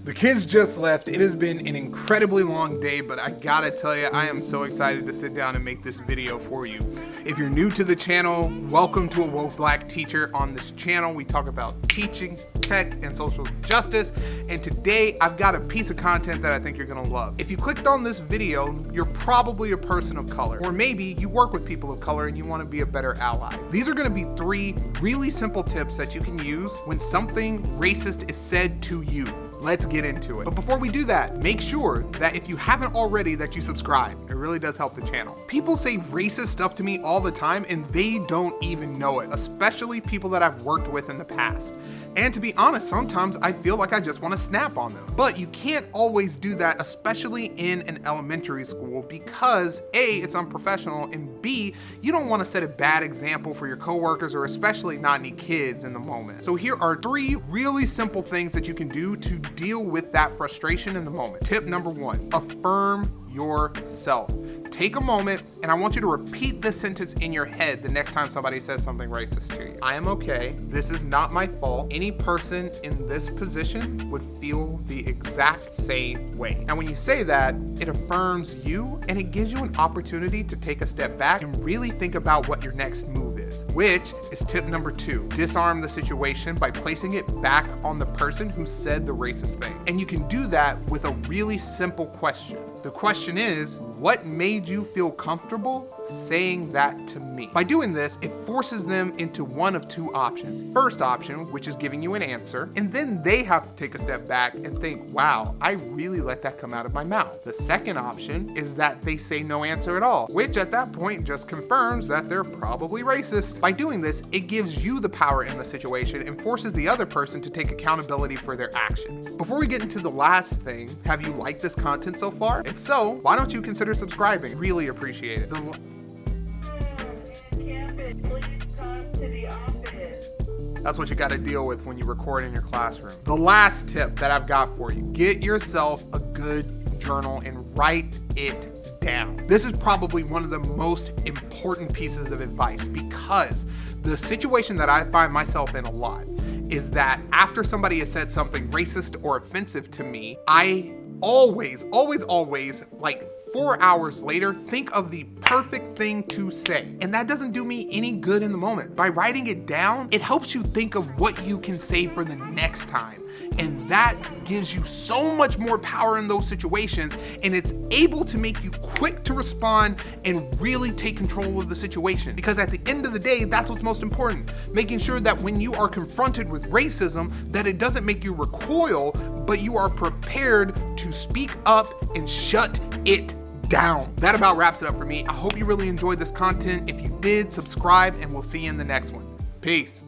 The kids just left. It has been an incredibly long day, but I gotta tell you, I am so excited to sit down and make this video for you. If you're new to the channel, welcome to A Woke Black Teacher. On this channel, we talk about teaching, tech, and social justice. And today, I've got a piece of content that I think you're gonna love. If you clicked on this video, you're probably a person of color, or maybe you work with people of color and you wanna be a better ally. These are gonna be 3 really simple tips that you can use when something racist is said to you. Let's get into it. But before we do that, make sure that if you haven't already that you subscribe. It really does help the channel. People say racist stuff to me all the time and they don't even know it, especially people that I've worked with in the past. And to be honest, sometimes I feel like I just want to snap on them. But you can't always do that, especially in an elementary school, because A, it's unprofessional, and B, you don't want to set a bad example for your coworkers or especially not any kids in the moment. So here are 3 really simple things that you can do to deal with that frustration in the moment. Tip number 1, affirm yourself. Take a moment and I want you to repeat this sentence in your head the next time somebody says something racist to you. I am okay. This is not my fault. Any person in this position would feel the exact same way. And when you say that, it affirms you and it gives you an opportunity to take a step back and really think about what your next move is, which is tip number 2. Disarm the situation by placing it back on the person who said the racist thing. And you can do that with a really simple question. The question is, what made you feel comfortable saying that to me? By doing this, it forces them into one of 2 options. First option, which is giving you an answer, and then they have to take a step back and think, wow, I really let that come out of my mouth. The second option is that they say no answer at all, which at that point just confirms that they're probably racist. By doing this, it gives you the power in the situation and forces the other person to take accountability for their actions. Before we get into the last thing, have you liked this content so far? If so, why don't you consider subscribing? Really appreciate it. That's what you got to deal with when you record in your classroom. The last tip that I've got for you, get yourself a good journal and write it down. This is probably one of the most important pieces of advice, because the situation that I find myself in a lot is that after somebody has said something racist or offensive to me, I always, like 4 hours later, think of the perfect thing to say. And that doesn't do me any good in the moment. By writing it down, it helps you think of what you can say for the next time. And that gives you so much more power in those situations, and it's able to make you quick to respond and really take control of the situation. Because at the end of the day, that's what's most important. Making sure that when you are confronted with racism, that it doesn't make you recoil, but you are prepared to speak up and shut it down. That about wraps it up for me. I hope you really enjoyed this content. If you did, subscribe, and we'll see you in the next one. Peace.